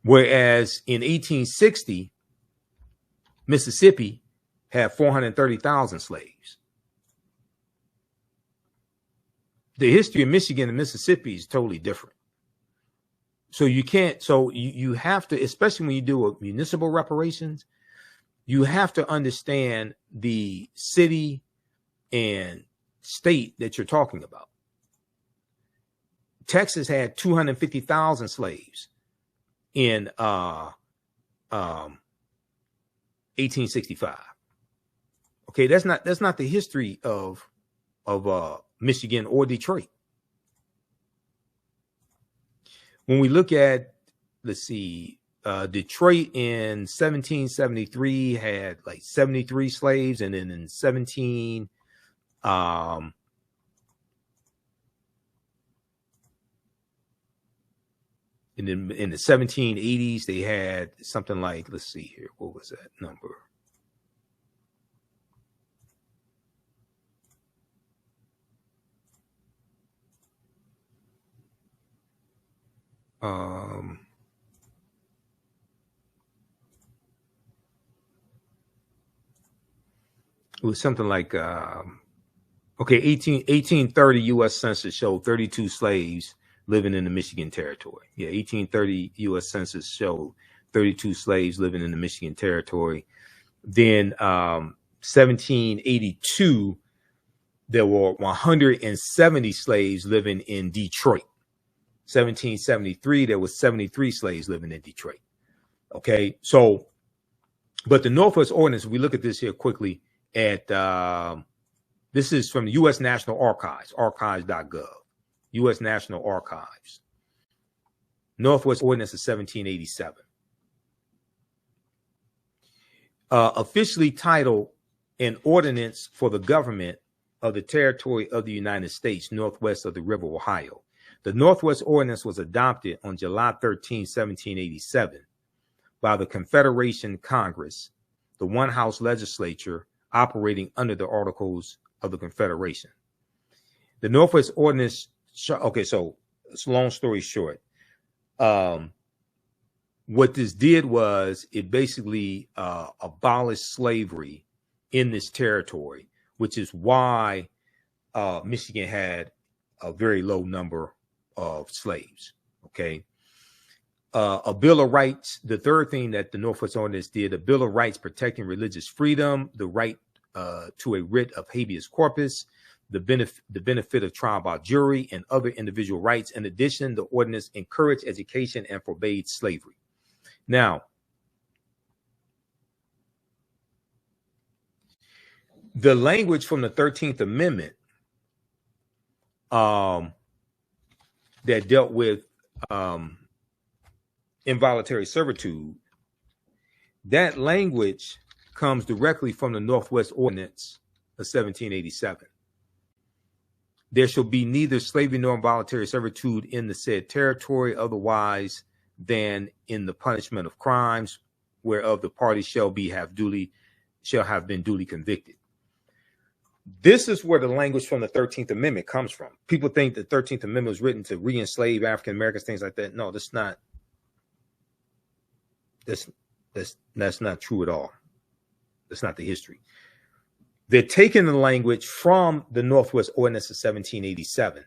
Whereas in 1860, Mississippi had 430,000 slaves. The history of Michigan and Mississippi is totally different. So you can't, so you have to, especially when you do municipal reparations, you have to understand the city and state that you're talking about. Texas had 250,000 slaves in 1865. Okay, that's not the history of Michigan or Detroit. When we look at, let's see, Detroit in 1773 had like 73 slaves, and then in in the 1780s they had something like, let's see here, what was that number? It was something like, okay, 1830 U.S. Census showed 32 slaves living in the Michigan Territory. Yeah, 1830 U.S. Census showed 32 slaves living in the Michigan Territory. Then 1782, there were 170 slaves living in Detroit. 1773, there was 73 slaves living in Detroit. Okay, so, but the Northwest Ordinance, if we look at this here quickly, at this is from the U.S. National Archives, archives.gov, U.S. National Archives. Northwest Ordinance of 1787. Officially titled An Ordinance for the Government of the Territory of the United States Northwest of the River Ohio. The Northwest Ordinance was adopted on July 13, 1787 by the Confederation Congress, the one house legislature operating under the Articles of the Confederation. The Northwest Ordinance, okay, so it's long story short. what this did was it basically abolished slavery in this territory, which is why Michigan had a very low number of slaves. Okay. A Bill of Rights, the third thing that the Northwest Ordinance did, a Bill of Rights protecting religious freedom, the right to a writ of habeas corpus, the benefit of trial by jury, and other individual rights. In addition, the ordinance encouraged education and forbade slavery. Now, the language from the 13th Amendment that dealt with involuntary servitude, that language comes directly from the Northwest Ordinance of 1787. There shall be neither slavery nor involuntary servitude in the said territory otherwise than in the punishment of crimes whereof the parties shall have been duly convicted. This is where the language from the 13th Amendment comes from. People think the 13th Amendment was written to re-enslave African Americans, things like that. No, that's not. That's not true at all. That's not the history. They're taking the language from the Northwest Ordinance of 1787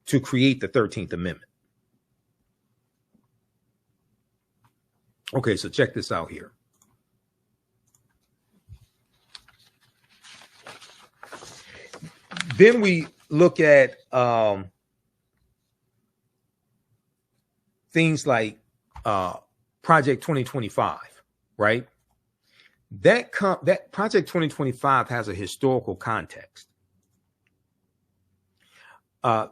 to create the 13th Amendment. Okay, so check this out here. Then we look at things like Project 2025, right? That Project 2025 has a historical context. I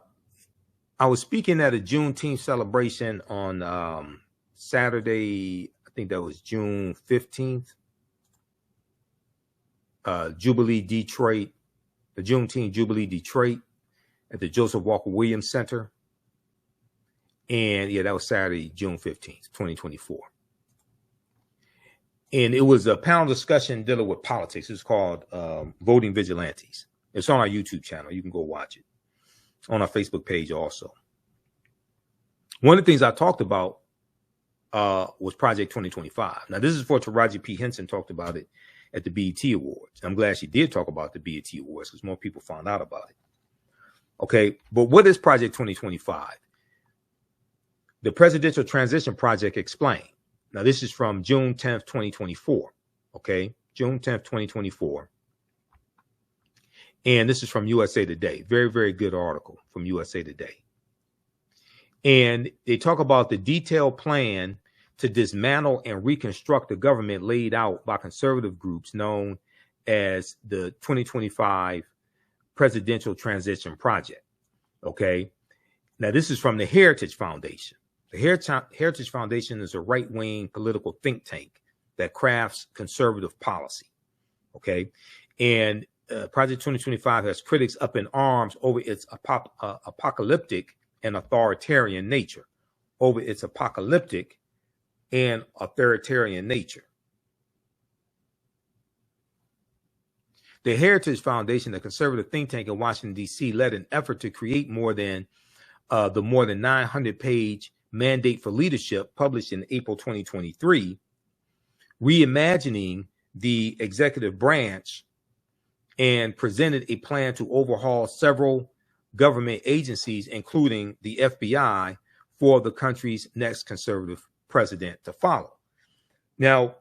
was speaking at a Juneteenth celebration on Saturday, I think that was June 15th, Jubilee Detroit, the Juneteenth Jubilee Detroit at the Joseph Walker Williams Center. And yeah, that was Saturday, June 15th, 2024. And it was a panel discussion dealing with politics. It's called Voting Vigilantes. It's on our YouTube channel. You can go watch it. It's on our Facebook page also. One of the things I talked about was Project 2025. Now, this is for Taraji P. Henson talked about it at the BET Awards. I'm glad she did talk about the BET Awards because more people found out about it. Okay, but what is Project 2025? The Presidential Transition Project explained. Now, this is from June 10th, 2024. Okay, June 10th, 2024. And this is from USA Today. Very, very good article from USA Today. And they talk about the detailed plan to dismantle and reconstruct the government laid out by conservative groups known as the 2025 Presidential Transition Project. Okay. Now, this is from the Heritage Foundation. The Heritage Foundation is a right-wing political think tank that crafts conservative policy. Okay. And Project 2025 has critics up in arms over its apocalyptic and authoritarian nature. The Heritage Foundation, a conservative think tank in Washington, D.C., led an effort to create the more than 900-page Mandate for Leadership published in April 2023, reimagining the executive branch, and presented a plan to overhaul several government agencies, including the FBI, for the country's next conservative president to follow. Now,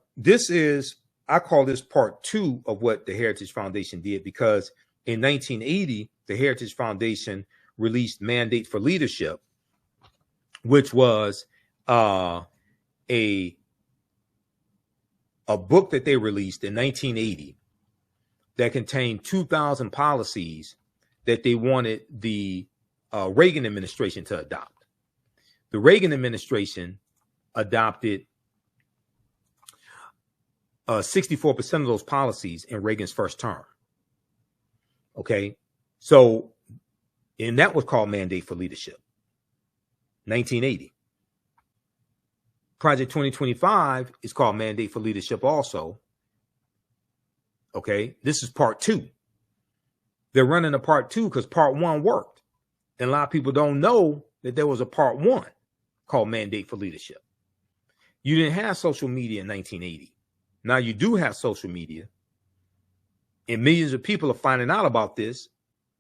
I call this part two of what the Heritage Foundation did, because in 1980, the Heritage Foundation released Mandate for Leadership, which was a book that they released in 1980 that contained 2,000 policies that they wanted the Reagan administration to adopt. The Reagan administration adopted 64% of those policies in Reagan's first term. Okay, so, and that was called Mandate for Leadership, 1980. Project 2025 is called Mandate for Leadership also. Okay, this is part two. They're running a part two because part one worked. And a lot of people don't know that there was a part one called Mandate for Leadership. You didn't have social media in 1980. Now you do have social media, and millions of people are finding out about this.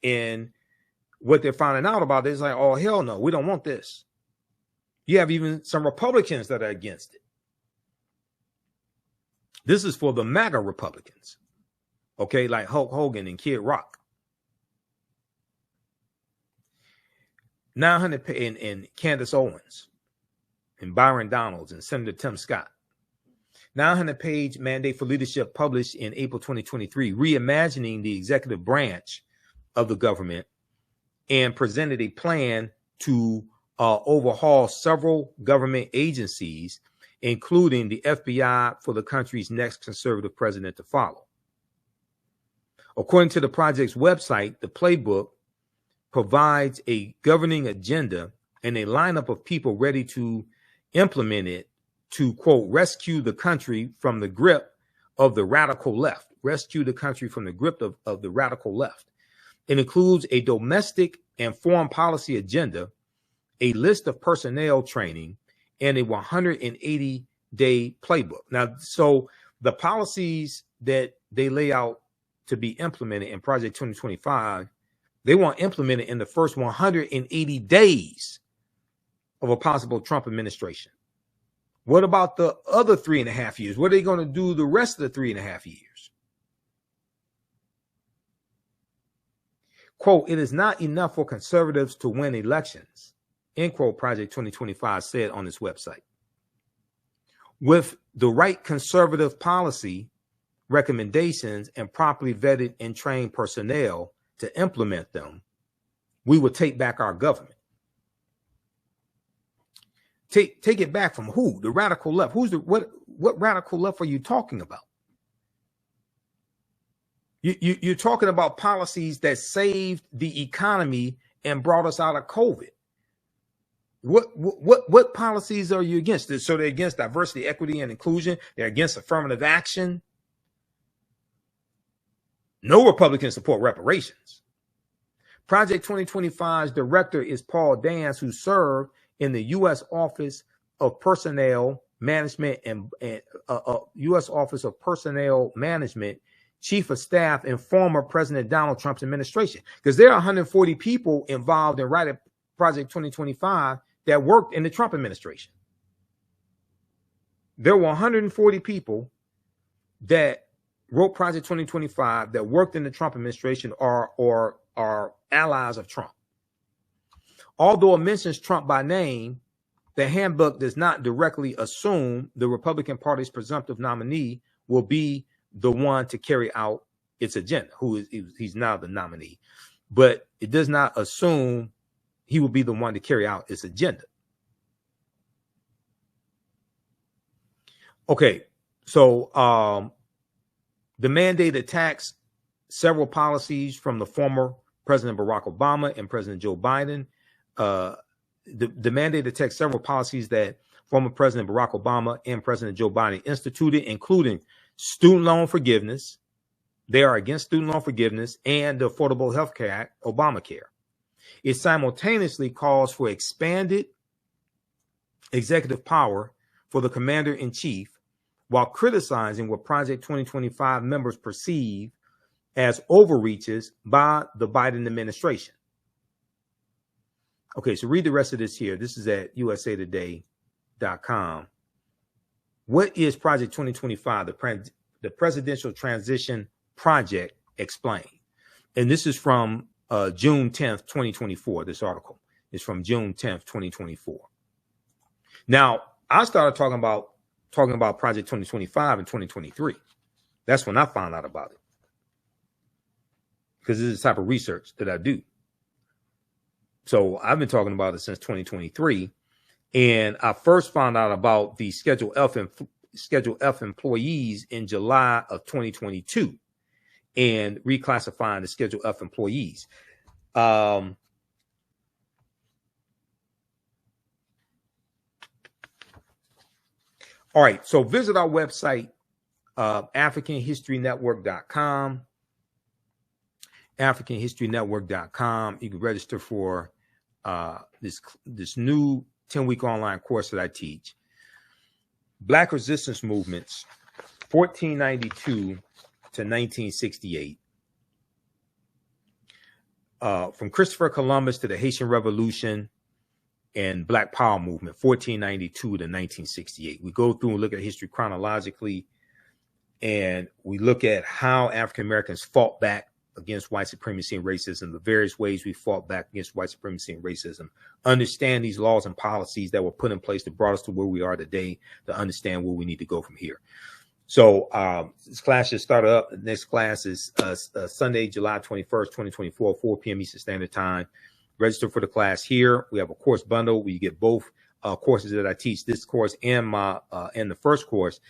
And what they're finding out about is like, oh, hell no, we don't want this. You have even some Republicans that are against it. This is for the MAGA Republicans, okay, like Hulk Hogan and Kid Rock. 900 and Candace Owens and Byron Donalds and Senator Tim Scott. 900-page mandate for leadership published in April 2023, reimagining the executive branch of the government, and presented a plan to overhaul several government agencies, including the FBI, for the country's next conservative president to follow. According to the project's website, the playbook provides a governing agenda and a lineup of people ready to implement it to, quote, rescue the country from the grip of the radical left. Rescue the country from the grip of the radical left. It includes a domestic and foreign policy agenda, a list of personnel training, and a 180-day playbook. Now, so the policies that they lay out to be implemented in Project 2025, they want implemented in the first 180 days of a possible Trump administration. What about the other 3.5 years? What are they going to do the rest of the 3.5 years? Quote, it is not enough for conservatives to win elections, end quote, Project 2025 said on its website. With the right conservative policy recommendations and properly vetted and trained personnel to implement them, we will take back our government. Take it back from who? The radical left. Who's the what radical left are you talking about? You're talking about policies that saved the economy and brought us out of COVID. What policies are you against? So they're against diversity, equity, and inclusion. They're against affirmative action. No Republicans support reparations. Project 2025's director is Paul Dance, who served in the U.S. Office of Personnel Management and U.S. Office of Personnel Management, Chief of Staff, and former President Donald Trump's administration. Because there are 140 people involved in writing Project 2025 that worked in the Trump administration. There were 140 people that wrote Project 2025 that worked in the Trump administration or are allies of Trump. Although it mentions Trump by name, the handbook does not directly assume the Republican Party's presumptive nominee will be the one to carry out its agenda. He's now the nominee, but it does not assume he will be the one to carry out its agenda. Okay, so the mandate attacks several policies from the former President Barack Obama and President Joe Biden. The mandate attacks several policies that former President Barack Obama and President Joe Biden instituted, including student loan forgiveness. They are against student loan forgiveness and the Affordable Health Care Act, Obamacare. It simultaneously calls for expanded executive power for the commander-in-chief, while criticizing what Project 2025 members perceive as overreaches by the Biden administration. Okay, so read the rest of this here. This is at usatoday.com. What is Project 2025, the Presidential Transition Project, explained? And this is from June 10th, 2024. This article is from June 10th, 2024. Now, I started talking about Project 2025 in 2023. That's when I found out about it, because this is the type of research that I do. So I've been talking about it since 2023, and I first found out about the Schedule F employees in July of 2022, and reclassifying the Schedule F employees. All right, so visit our website, AfricanHistoryNetwork.com. AfricanHistoryNetwork.com. You can register for this new 10-week online course that I teach. Black resistance movements, 1492 to 1968. From Christopher Columbus to the Haitian Revolution and Black Power movement, 1492 to 1968. We go through and look at history chronologically, and we look at how African Americans fought back against white supremacy and racism, the various ways we fought back against white supremacy and racism, understand these laws and policies that were put in place that brought us to where we are today, to understand where we need to go from here. So this class just started up. The next class is Sunday, July 21st, 2024, 4 p.m. Eastern Standard Time. Register for the class here. We have a course bundle where you get both courses that I teach, this course and the first course,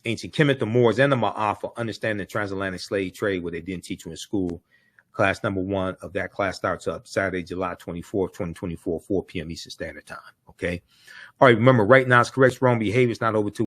Ancient Kemet, the Moors, and the Ma'afa, Understanding the Transatlantic Slave Trade, where they didn't teach you in school. Class number 1 of that class starts up Saturday, July 24th, 2024, 4 p.m. Eastern Standard Time. Okay. All right. Remember, right now it's correct, wrong behavior. It's not over to